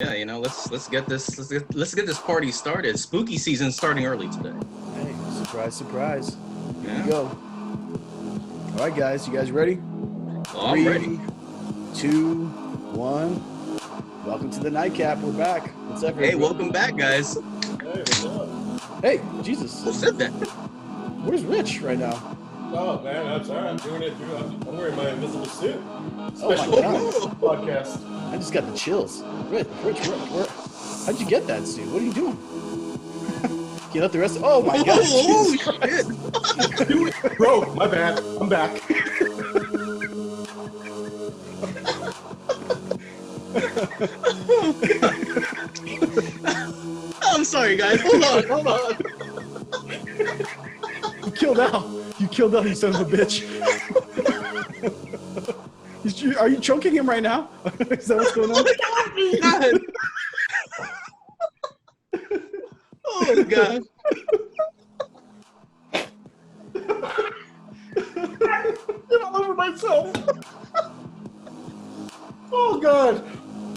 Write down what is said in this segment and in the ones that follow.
Yeah, let's get this party started. Spooky season starting early today. Hey, surprise, surprise. Here Yeah. we go. All right, guys, you guys ready? Well, I'm ready. 2, 1. Welcome to the nightcap. We're back. What's up, Hey, everybody? welcome back, guys. Hey, what's up? Hey, Jesus. Who said that? Where's Rich right now? Oh man, I'm sorry. I'm doing it through. I'm wearing my invisible suit. Oh, my Special God. podcast. I just got the chills. Rich, how'd you get that suit? What are you doing? Get up the rest. Oh my God! Oh, Jesus Christ. shit. Bro, my bad. I'm back. I'm sorry, guys. Hold on. You killed Al. You son of a bitch. Are you choking him right now? Is that what's going on? God. Oh God. I'm all over myself. Oh God.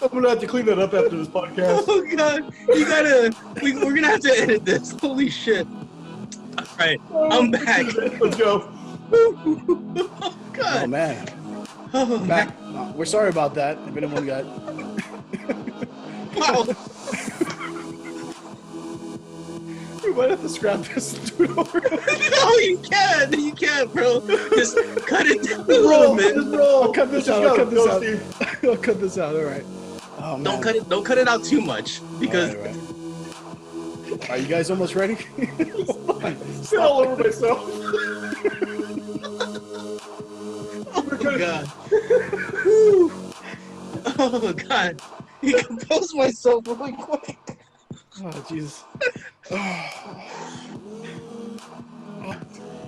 I'm gonna have to clean that up after this podcast. Oh God. We're gonna have to edit this. Holy shit. All right. I'm back. Let's go. Oh God. Oh man. Oh, Back. We're sorry about that. If anyone got. Wow. We might have to scrap this and do it over. No, you can't, bro. Just cut it down a little bit. Just roll. I'll cut this out. Go, I'll cut this go, out. Steve. I'll cut this out. All right. Oh man. Don't cut it out too much because All right. Are you guys almost ready? Still all over myself. oh God. Whew. Oh God. You compose myself really quick. Oh Jesus.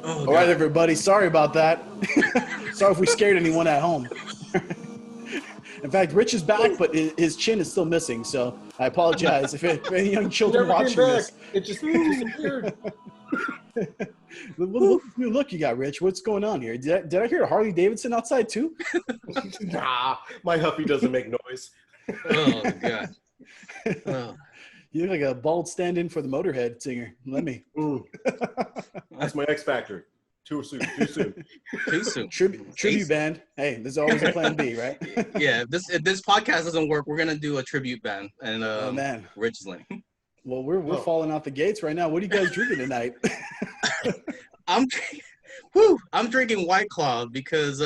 Oh, All right, everybody. Sorry about that. Sorry if we scared anyone at home. In fact, Rich is back, but his chin is still missing. So I apologize if any young children Never came watching back. this. It just disappeared. What's new look you got, Rich? What's going on here? Did I hear a Harley Davidson outside too? Nah, my huffy doesn't make noise. Oh God. Oh. You look like a bald stand-in for the Motorhead singer. Let me. That's my X Factor. Too soon. Too soon. Too soon. Tribute band. Hey, there's always a plan B, right? Yeah, if this podcast doesn't work, we're gonna do a tribute band and Oh man. Rich Lane. Well, we're falling out the gates right now. What are you guys drinking tonight? I'm drinking White Claw because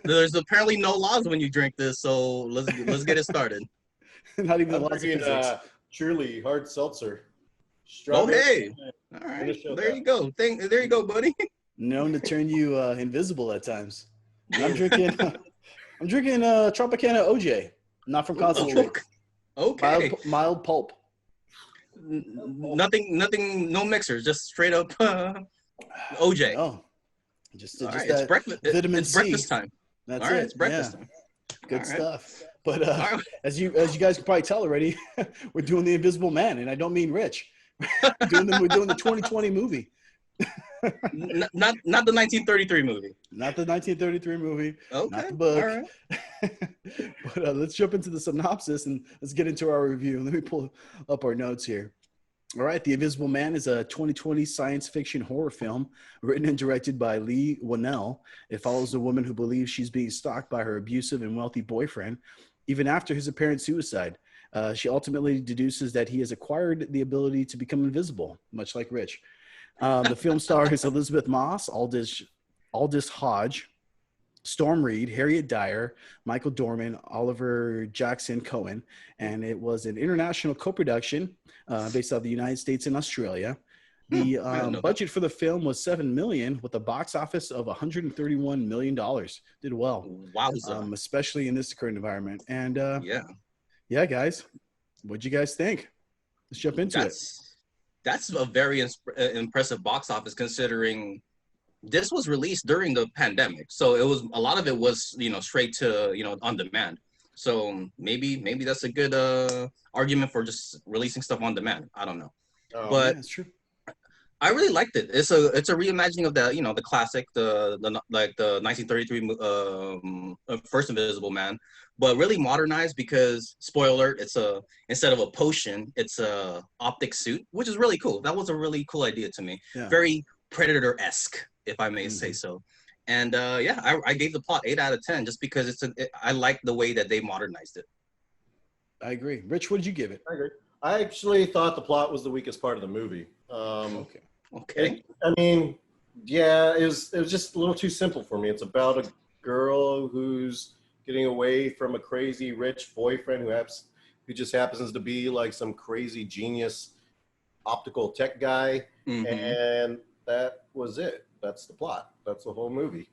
there's apparently no laws when you drink this, so let's get it started. Not even the I'm laws of drinking physics. Truly hard seltzer. Oh Strawberry. hey, all right, there you go. There you go, buddy. Known to turn you invisible at times. I'm drinking Tropicana OJ, not from concentrate. Okay. Mild pulp. Nothing, no mixers, just straight up OJ. Oh, just All right, that it's breakfast. vitamin It's C. breakfast time. That's All right, it. it's breakfast Yeah. time. Good All right. stuff. But right. as you guys can probably tell already, we're doing the Invisible Man, and I don't mean Rich. We're doing the 2020 movie. Not the 1933 movie. Not the 1933 movie. Okay. Not the book. All right. But let's jump into the synopsis and let's get into our review. Let me pull up our notes here. All right, The Invisible Man is a 2020 science fiction horror film written and directed by Lee Whannell. It follows a woman who believes she's being stalked by her abusive and wealthy boyfriend, even after his apparent suicide. She ultimately deduces that he has acquired the ability to become invisible, much like Rich. The film stars Elizabeth Moss, Aldous Hodge, Storm Reed, Harriet Dyer, Michael Dorman, Oliver Jackson Cohen, and it was an international co-production based out of the United States and Australia. The budget for the film was $7 million, with a box office of $131 million. Did well, Wowza. especially in this current environment. And Yeah, guys, what'd you guys think? Let's jump into it. That's a very impressive box office considering this was released during the pandemic. So a lot of it was, straight to, on demand. So maybe that's a good argument for just releasing stuff on demand. I don't know. Yeah, But that's true. I really liked it. It's a reimagining of the classic, the 1933 first Invisible Man, but really modernized because spoiler alert, it's a instead of a potion, it's a optic suit, which is really cool. That was a really cool idea to me. Yeah. Very Predator-esque, if I may say Mhm. so. And yeah, I gave the plot 8 out of 10 just because I like the way that they modernized it. I agree. Rich, what did you give it? I agree. I actually thought the plot was the weakest part of the movie. Okay. Okay. I mean, yeah, it was just a little too simple for me. It's about a girl who's getting away from a crazy rich boyfriend who just happens to be like some crazy genius optical tech guy, Hmm. and that was it. That's the plot. That's the whole movie.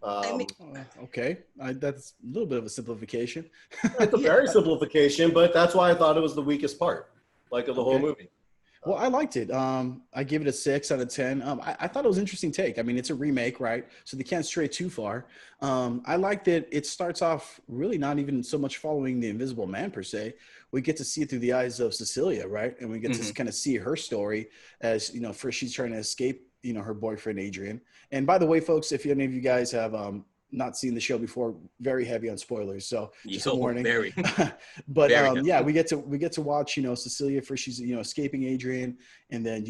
I mean, Um, Okay. That's a little bit of a simplification. it's a yeah. very simplification, but that's why I thought it was the weakest part, like of the whole Okay. movie. Well, I liked it. I gave it a 6 out of 10. I thought it was an interesting take. I mean, it's a remake, right? So they can't stray too far. I like that it starts off really not even so much following the Invisible Man per se. We get to see it through the eyes of Cecilia, right? And we get to Hmm. kind of see her story as, first she's trying to escape, her boyfriend, Adrian. And by the way, folks, if any of you guys have not seen the show before, very heavy on spoilers. So just a Yo, warning. very, But very heavy. yeah, we get to watch, Cecilia first. She's escaping Adrian, and then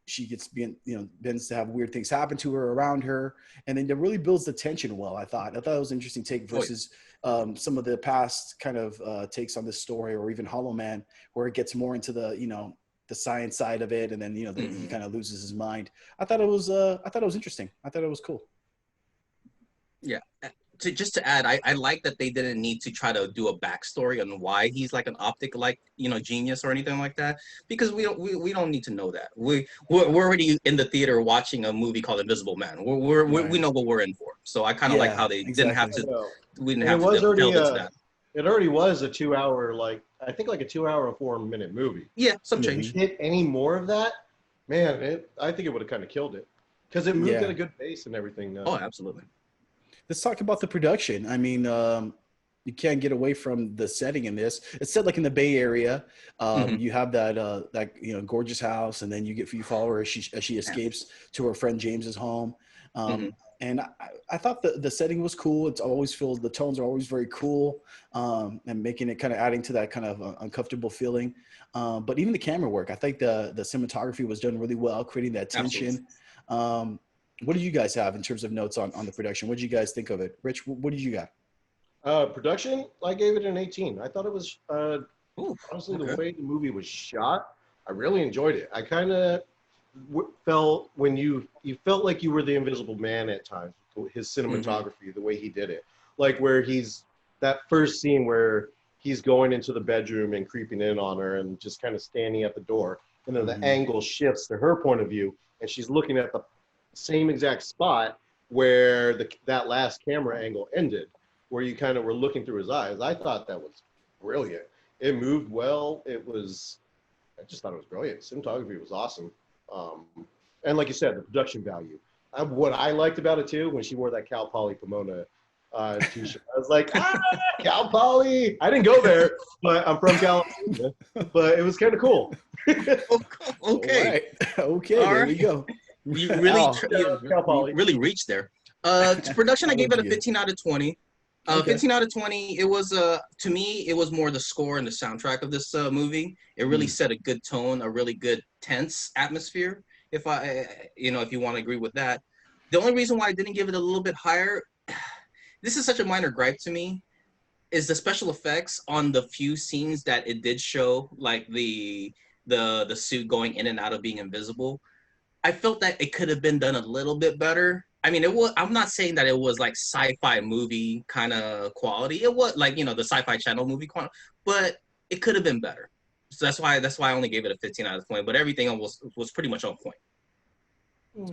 she gets begins to have weird things happen to her around her, and then it really builds the tension well. I thought it was an interesting take Oh, yeah. versus some of the past kind of takes on this story, or even Hollow Man, where it gets more into the science side of it, and then he Mhm. kind of loses his mind. I thought it was interesting. I thought it was cool. Yeah. Just to add, I like that they didn't need to try to do a backstory on why he's like an optic like genius or anything like that because we don't need to know that. We're already in the theater watching a movie called Invisible Man. We Right. know what we're in for. So I kind of like Yeah, how they didn't have exactly. I to know. we didn't And it have to was already delve into that. it already was a 2 hour, like I think like a 2 hour and 4 minute movie. Yeah, some If you change. Mhm. hit any more of that, man, I think it would have kind of killed it because it moved at Yeah. a good pace and everything. Oh, absolutely. Let's talk about the production. I mean, you can't get away from the setting in this. It's set like in the Bay Area. Hmm. You have that gorgeous house, and then you follow her as she Yeah. escapes to her friend James's home. Hmm. And I thought the setting was cool. It's always feels the tones are always very cool, and making it kind of adding to that kind of uncomfortable feeling. But even the camera work, I think the cinematography was done really well, creating that Absolutely. tension. Um, what do you guys have in terms of notes on the production? What did you guys think of it? Rich, what did you got? Production, I gave it an 18. I thought it was Ooh, honestly the okay. way the movie was shot. I really enjoyed it. I kind of felt when you felt like you were the Invisible Man at times. His Hmm. cinematography, the way he did it, like where he's that first scene where he's going into the bedroom and creeping in on her and just kind of standing at the door, and then the Mm-hmm. angle shifts to her point of view, and she's looking at the same exact spot where that last camera angle ended, where you kind of were looking through his eyes. I thought that was brilliant. It moved well. I just thought it was brilliant. Cinematography was awesome. Um, and like you said, the production value. What I liked about it too, when she wore that Cal Poly Pomona t-shirt, I was like, Cal Poly. I didn't go there, but I'm from California. But it was kind of cool. All Okay. right. Okay, All there right. we go. You really, Al, Cal you Poly. really reached there. To production, I Al, gave what'd it a you give? 15 out of 20. Okay. 15 out of 20. It was to me, it was more the score and the soundtrack of this movie. It really Mm. set a good tone, a really good tense atmosphere. If you want to agree with that. The only reason why I didn't give it a little bit higher, this is such a minor gripe to me, is the special effects on the few scenes that it did show, like the suit going in and out of being invisible. I felt that it could have been done a little bit better. I mean, it was. I'm not saying that it was like sci-fi movie kind of quality. It was like the Sci-Fi Channel movie quality, but it could have been better. So that's why I only gave it a 15 out of 20. But everything was pretty much on point.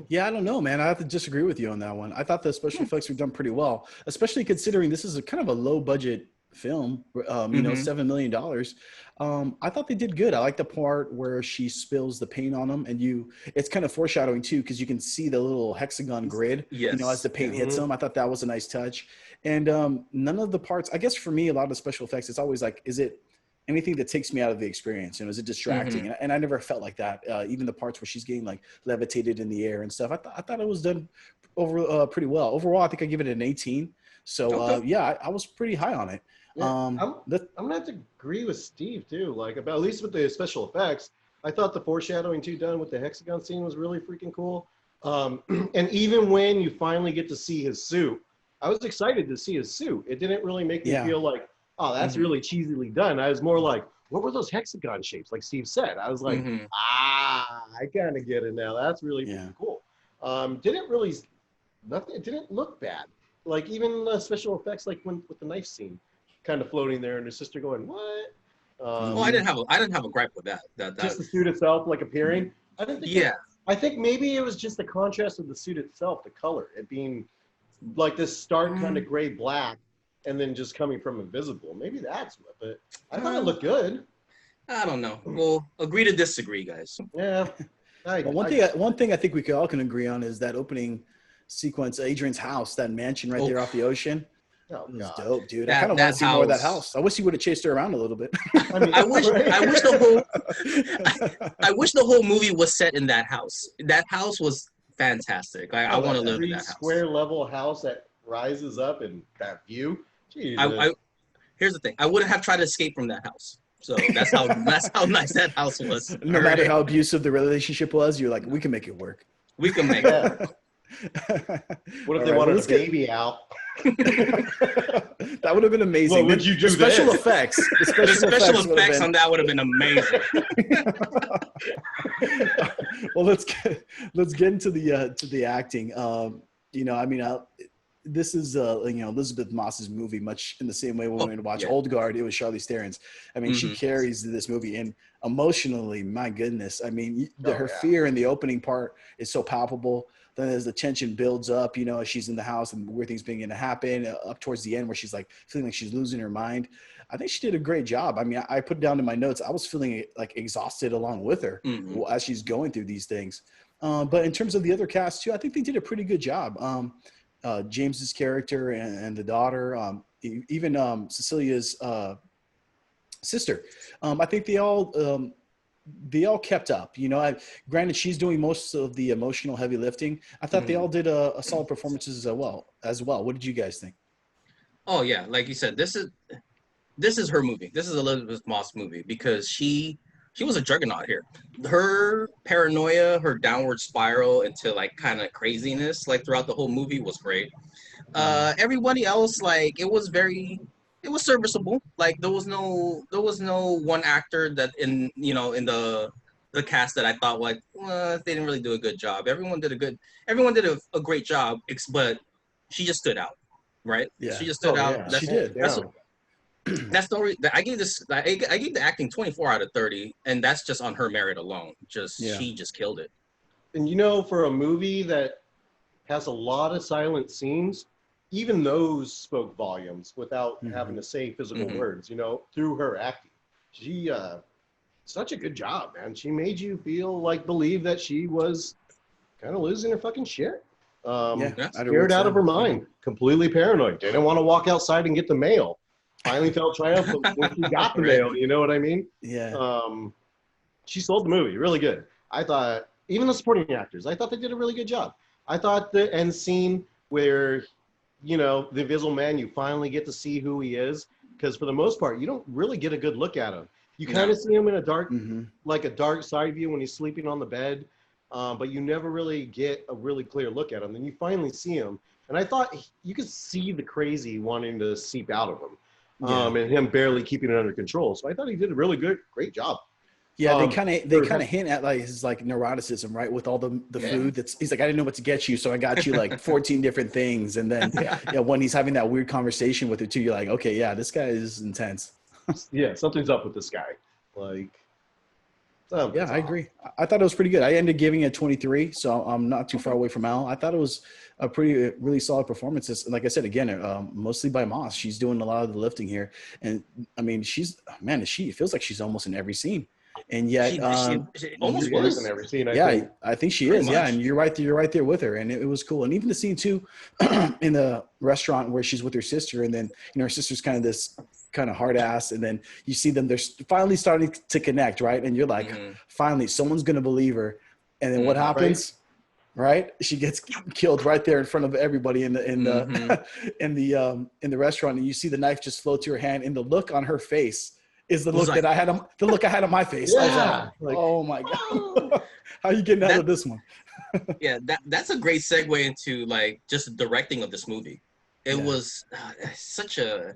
Yeah, I don't know, man. I have to disagree with you on that one. I thought the special effects were done pretty well, especially considering this is a kind of a low budget film, Mm-hmm. $7 million. I thought they did good. I like the part where she spills the paint on them, and it's kind of foreshadowing too, because you can see the little hexagon grid, as the Yes. paint Yeah. hits Mhm. them. I thought that was a nice touch. And none of the parts, I guess for me, a lot of the special effects, it's always like, is it anything that takes me out of the experience. And is it distracting? Mm-hmm. And I never felt like that. Even the parts where she's getting like levitated in the air and stuff. I thought it was done pretty well. Overall, I think I give it an 18. So Okay. yeah, I was pretty high on it. Yeah, I'm gonna have to agree with Steve too. Like about at least with the special effects, I thought the foreshadowing too done with the hexagon scene was really freaking cool. And even when you finally get to see his suit, I was excited to see his suit. It didn't really make me feel like, oh, that's really cheesily done. I was more like, what were those hexagon shapes? Like Steve said, I was like, I kind of get it now. That's really freaking cool. Didn't really nothing. It didn't look bad. Like even the special effects, like when with the knife scene, kind of floating there, and his sister going, "What?" Well, I didn't have a gripe with that. Just the suit itself, like appearing. I didn't think. Yeah. I think maybe it was just the contrast of the suit itself, the color, it being like this stark kind of gray black, and then just coming from invisible. Maybe that's what. But I thought it looked good. I don't know. Well, agree to disagree, guys. Yeah. One thing I think we all can agree on is that opening sequence, Adrian's house, that mansion right there off the ocean. Oh, it was God. dope, dude. I kind of want to see more of that house. I wish he would have chased her around a little bit. I mean, I wish the whole movie was set in that house. That house was fantastic. I want to live in that house. Square level house that rises up and that view. Here's the thing. I wouldn't have tried to escape from that house. So that's how nice that house was. No matter how abusive the relationship was, you're like, we can make it work. We can make it. What if they wanted a baby out? That would have been amazing. What would you do? Special effects. The special effects on that would have been amazing. Well, let's get into the acting. This is Elizabeth Moss's movie, much in the same way when we went to watch Old Guard. It was Charlize Theron's. I mean, she carries this movie, and emotionally, my goodness. I mean, her fear in the opening part is so palpable. Then as the tension builds up, as she's in the house and weird things beginning to happen, up towards the end where she's like feeling like she's losing her mind. I think she did a great job. I mean, I put down in my notes, I was feeling like exhausted along with her as she's going through these things. But in terms of the other cast too, I think they did a pretty good job. James's character and the daughter, even Cecilia's sister. I think they all kept up. Granted, she's doing most of the emotional heavy lifting. I thought they all did a solid performances as well. What did you guys think? Oh yeah, like you said, this is her movie. This is Elizabeth Moss movie because she was a juggernaut here. Her paranoia, her downward spiral into like kind of craziness, like throughout the whole movie was great. Everybody else, like it was serviceable. Like there was no one actor that in the cast that I thought like they didn't really do a good job. Everyone did a great job, but she just stood out, right? Yeah, she just stood out. She did. That's the reason I gave the acting 24 out of 30, and that's just on her merit alone. She just killed it. And for a movie that has a lot of silent scenes, even those spoke volumes without having to say physical words, through her acting. She such a good job, man. She made you believe that she was kind of losing her fucking shit. Scared out of her mind, completely paranoid. Didn't want to walk outside and get the mail. Finally felt triumphant when she got the mail. You know what I mean? Yeah. She sold the movie really good. I thought, even the supporting actors, I thought they did a really good job. I thought the end scene where, the Invisible Man, you finally get to see who he is, because for the most part, you don't really get a good look at him. You kind of see him in a dark, like a dark side view when he's sleeping on the bed, but you never really get a really clear look at him. Then you finally see him, and I thought you could see the crazy wanting to seep out of him. And him barely keeping it under control. So I thought he did a really great job. Yeah, they kind of hint at like his like neuroticism, right? With all the food he's like, I didn't know what to get you, so I got you like 14 different things. And then when he's having that weird conversation with her too, you're like, okay, yeah, this guy is intense. Yeah, something's up with this guy. Like, I agree. I thought it was pretty good. I ended up giving it 23, so I'm not too far away from Al. I thought it was a really solid performance. Like I said, again, mostly by Moss. She's doing a lot of the lifting here. And I mean, it feels like she's almost in every scene. and yet she almost She is in was every scene, I yeah, think. I think she pretty is. Yeah, much. and you're right there with her, and it was cool. And even the scene too, in the restaurant where she's with her sister, and then her sister's kind of this kind of hard ass, and then you see them, they're finally starting to connect, right? And you're like, Mm-hmm. finally, someone's gonna believe her. And then what Mm-hmm. happens? Right? She gets killed right there in front of everybody in the Mm-hmm. in the restaurant, and you see the knife just float to her hand, and the look on her face is the It was look like that I had on the look I had on my face. I was Yeah. like, oh my god, how you getting out that. of this one? Yeah, that's a great segue into like just the directing of this movie. It Yeah. was such a.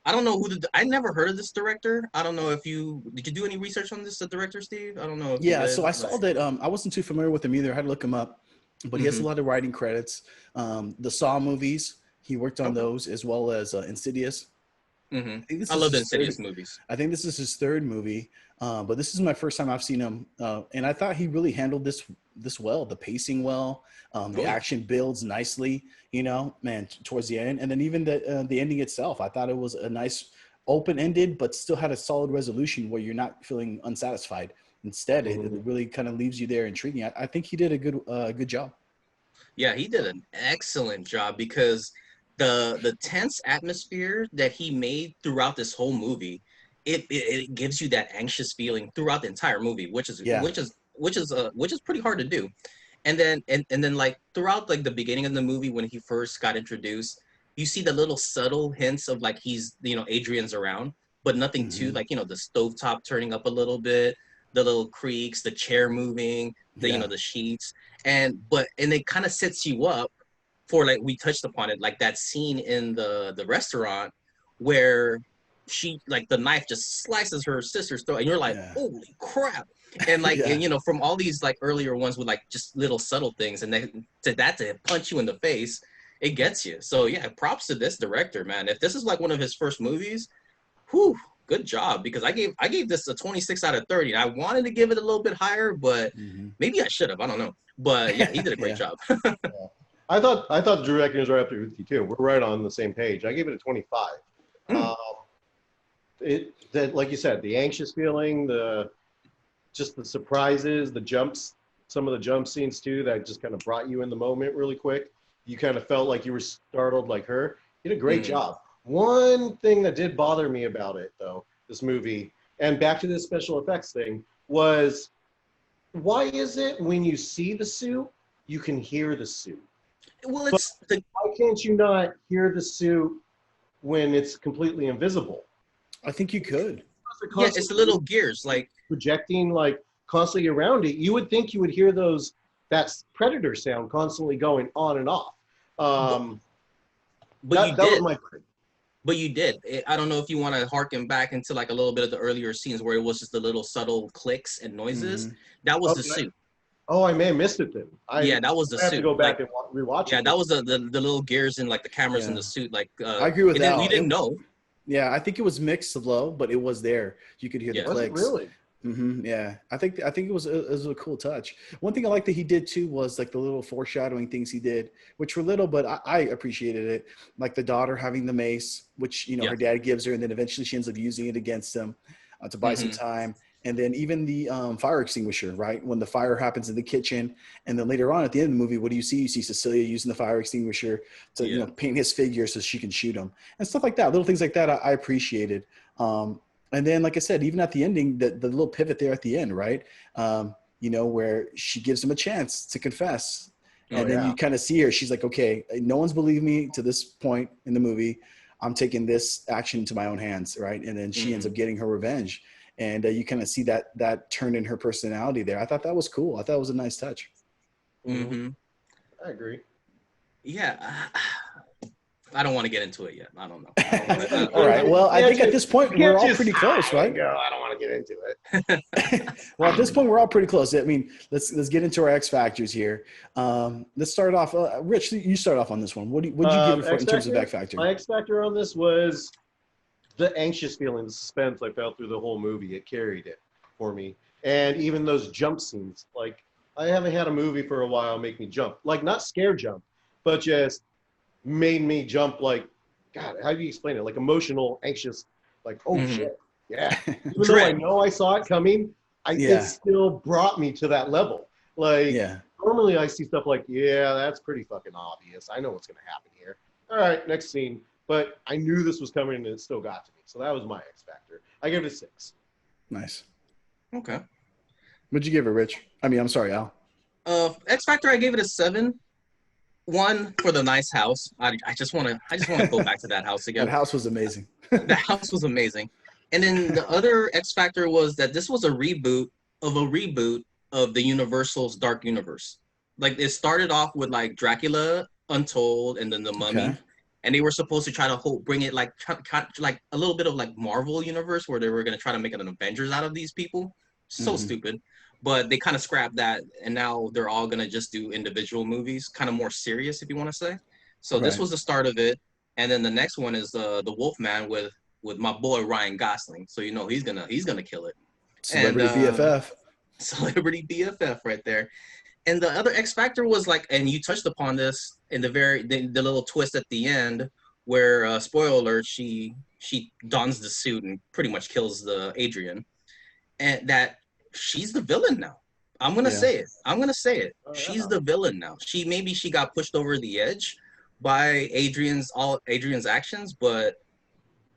I don't know I never heard of this director. I don't know if did you do any research on this, the director, Steve? I don't know if you Yeah, did. so I saw that. I wasn't too familiar with him either. I had to look him up, but he has a Mm-hmm. lot of writing credits. The Saw movies, he worked on Okay. those, as well as Insidious. Mm-hmm. I think this I is love the his third. Insidious movies. I think this is his third movie, but this is my first time I've seen him, and I thought he really handled this well. The pacing well, the Oh yeah. action builds nicely. Man, towards the end, and then even the ending itself, I thought it was a nice open ended, but still had a solid resolution where you're not feeling unsatisfied. Instead, it Mhm. really kind of leaves you there intriguing. I think he did a good job. Yeah, he did an excellent job because the tense atmosphere that he made throughout this whole movie, it gives you that anxious feeling throughout the entire movie, which is Yeah, which is pretty hard to do. And then like throughout like the beginning of the movie when he first got introduced, you see the little subtle hints of like he's Adrian's around, but nothing too hmm like the stovetop turning up a little bit, the little creaks, the chair moving, yeah, the sheets, and it kind of sets you up for like we touched upon it, like that scene in the restaurant where she like the knife just slices her sister's throat, and you're like, yeah, holy crap. And like yeah. from all these like earlier ones with like just little subtle things, and then to punch you in the face, it gets you. So yeah, props to this director, man. If this is like one of his first movies, whew, good job. Because I gave this a 26 out of 30. I wanted to give it a little bit higher, but hmm maybe I should have. I don't know. But yeah, he did a great yeah. job. Yeah. I thought the directors are up there with you too. We're right on the same page. I gave it a 25. Hmm. Um, that like you said, the anxious feeling, just the surprises, the jumps, some of the jump scenes too, that just kind of brought you in the moment really quick. You kind of felt like you were startled like her. You did a great Hmm. job. One thing that did bother me about it though, this movie, and back to this special effects thing, was why is it when you see the suit, you can hear the suit? Well, But it's the why can't you not hear the suit when it's completely invisible? I think you could. They're yeah, it's the constantly little gears. Like, projecting like constantly around it. You would think you would hear that predator sound constantly going on and off. but, Um, but you that was did. my But you did. I don't know if you want to harken back into like a little bit of the earlier scenes where it was just the little subtle clicks and noises. hmm That was the okay. suit. Oh, I may have missed it then. Yeah, that was the I have to suit. go Like, back and rewatch yeah, it. that was the little gears and like the cameras in Yeah, the suit. Like, I agree with we that. didn't know. Yeah, I think it was mixed low, but it was there. You could hear the Yeah. Was it clicks. really? Yeah, I think it was a cool touch. One thing I like that he did too was like the little foreshadowing things he did, which were little, but I appreciated it. Like the daughter having the mace, which Yeah. her dad gives her, and then eventually she ends up using it against him to buy some Hmm. time. And then even the fire extinguisher, right? When the fire happens in the kitchen, and then later on at the end of the movie, what do you see? You see Cecilia using the fire extinguisher to Yeah. paint his figure so she can shoot him and stuff like that. Little things like that I appreciated. And then, like I said, even at the ending, the little pivot there at the end, right? Where she gives him a chance to confess. Oh And then yeah. Yeah. you kind of see her. She's like, okay, no one's believed me to this point in the movie. I'm taking this action into my own hands, right? And then she ends Hmm. up getting her revenge. And you kind of see that turn in her personality there. I thought that was cool. I thought it was a nice touch. Mhm. Hmm. I agree. Yeah. I don't want to get into it yet. I don't know. I don't want to. All right. Well, I think at this point, You we're can't all just pretty close, sigh and right? go, I don't want to get into it. Well, at this point, we're all pretty close. I mean, let's get into our X factors here. Let's start off. Rich, you start off on this one. What'd you give it for in terms of X factor? My X factor on this was the anxious feeling, the suspense I felt through the whole movie. It carried it for me. And even those jump scenes, like I haven't had a movie for a while make me jump. Like not scare jump, but just made me jump like, God, how do you explain it? Like emotional, anxious, like, oh Mhm. shit. Yeah. Even though I Dread. know I saw it coming, it still brought me to that level. Like, normally I see stuff like, yeah, that's pretty fucking obvious. I know what's going to happen here. All right, next scene. But I knew this was coming and it still got to me. So that was my X factor. I gave it a 6. Nice. Okay. What'd you give it, Rich? I mean, I'm sorry, Al. X Factor, I gave it a 7. 1 for the nice house. I just want to go back to that house again. That house was amazing. That house was amazing. And then the other X Factor was that this was a reboot of the Universal's Dark Universe. Like, it started off with like Dracula Untold and then the Mummy. And they were supposed to try to bring it like a little bit of like Marvel universe where they were going to try to make an Avengers out of these people. So stupid. But they kind of scrapped that, and now they're all going to just do individual movies, kind of more serious, if you want to say. So this was the start of it. And then the next one is the Wolfman with my boy Ryan Gosling. So, you know, he's gonna kill it. Celebrity BFF. Celebrity BFF right there. And the other X Factor was like, and you touched upon this in the little twist at the end where, spoiler alert, she dons the suit and pretty much kills the Adrian. And that she's the villain now. I'm going to say it. She's the villain now. Maybe she got pushed over the edge by Adrian's actions, but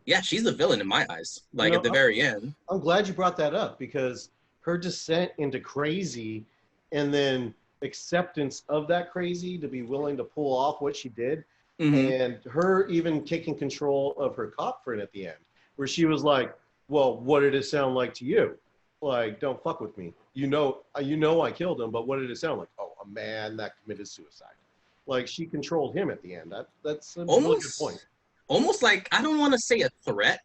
yeah, she's the villain in my eyes. Like, at the very end. I'm glad you brought that up, because her descent into crazy and then acceptance of that crazy to be willing to pull off what she did, and her even taking control of her cop friend at the end, where she was like, well, what did it sound like to you? Like, don't fuck with me. You know I killed him, but what did it sound like? Oh, a man that committed suicide. Like, she controlled him at the end. That's a really good point. Almost like, I don't want to say a threat,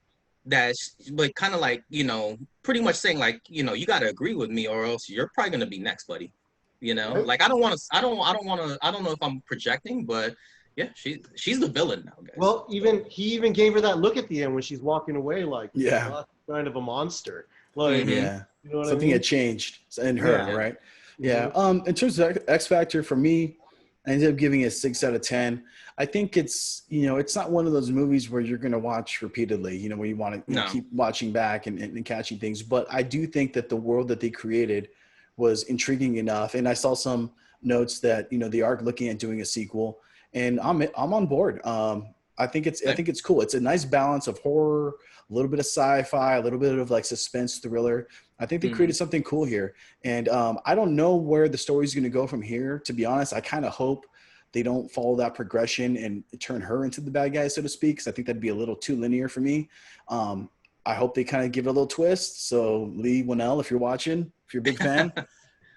but kind of like, you know, pretty much saying like, you know, you got to agree with me or else you're probably going to be next, buddy. You know, like, I don't know if I'm projecting, but yeah, she's the villain now, guys. Well, he even gave her that look at the end when she's walking away, like, kind of a monster. Like, you know what something had changed in her, right? Yeah. In terms of X Factor, for me, I ended up giving it a 6 out of 10. I think it's, you know, it's not one of those movies where you're going to watch repeatedly, you know, where you want to keep watching back and catching things. But I do think that the world that they created was intriguing enough. And I saw some notes that, you know, they are looking at doing a sequel, and I'm on board. I think it's cool. It's a nice balance of horror, a little bit of sci-fi, a little bit of like suspense thriller. I think they created something cool here. And I don't know where the story's going to go from here. To be honest, I kind of hope they don't follow that progression and turn her into the bad guy, so to speak, because I think that'd be a little too linear for me. I hope they kind of give it a little twist. So Lee Winnell, if you're watching, if you're a big fan,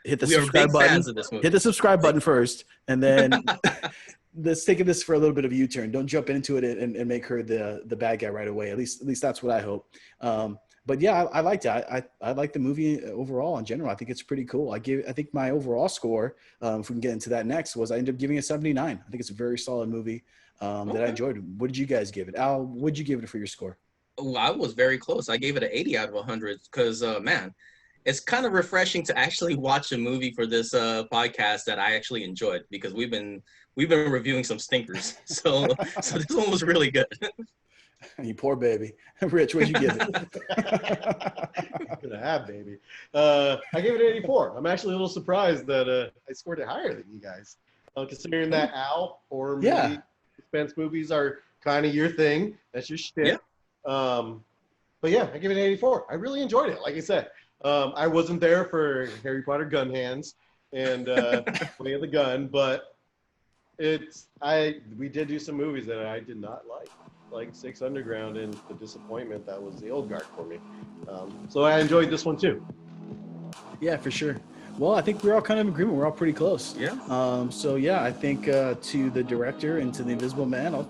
hit the subscribe button. Hit the subscribe button first, and then let's take this for a little bit of a U-turn. Don't jump into it and make her the bad guy right away. At least that's what I hope. But yeah, I liked it. I like the movie overall in general. I think it's pretty cool. I think my overall score, if we can get into that next, was I ended up giving it 79. I think it's a very solid movie that I enjoyed. What did you guys give it? Al, what did you give it for your score? Oh, I was very close. I gave it an 80 out of 100 because, man, it's kind of refreshing to actually watch a movie for this podcast that I actually enjoyed, because we've been reviewing some stinkers. So this one was really good. You poor baby. Rich, what'd you give it? Gonna have baby. I gave it an 84. I'm actually a little surprised that I scored it higher than you guys, considering that Al or movie suspense movies are kind of your thing. That's your shtick. Yeah. But yeah, I give it an 84. I really enjoyed it. Like I said, I wasn't there for Harry Potter gun hands and playing of the gun, but we did do some movies that I did not like Six Underground and the disappointment that was the Old Guard for me. So I enjoyed this one too. Yeah, for sure. Well, I think we're all kind of in agreement. We're all pretty close. Yeah. So yeah, I think to the director and to the Invisible Man,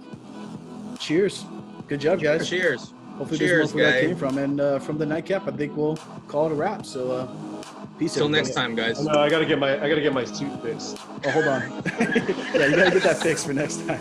cheers. Good job, guys. Cheers. Hopefully this where that came from. And from the nightcap, I think we'll call it a wrap. So peace. Till next time, guys. No, I gotta get my suit fixed. Oh, hold on. Yeah, you gotta get that fixed for next time.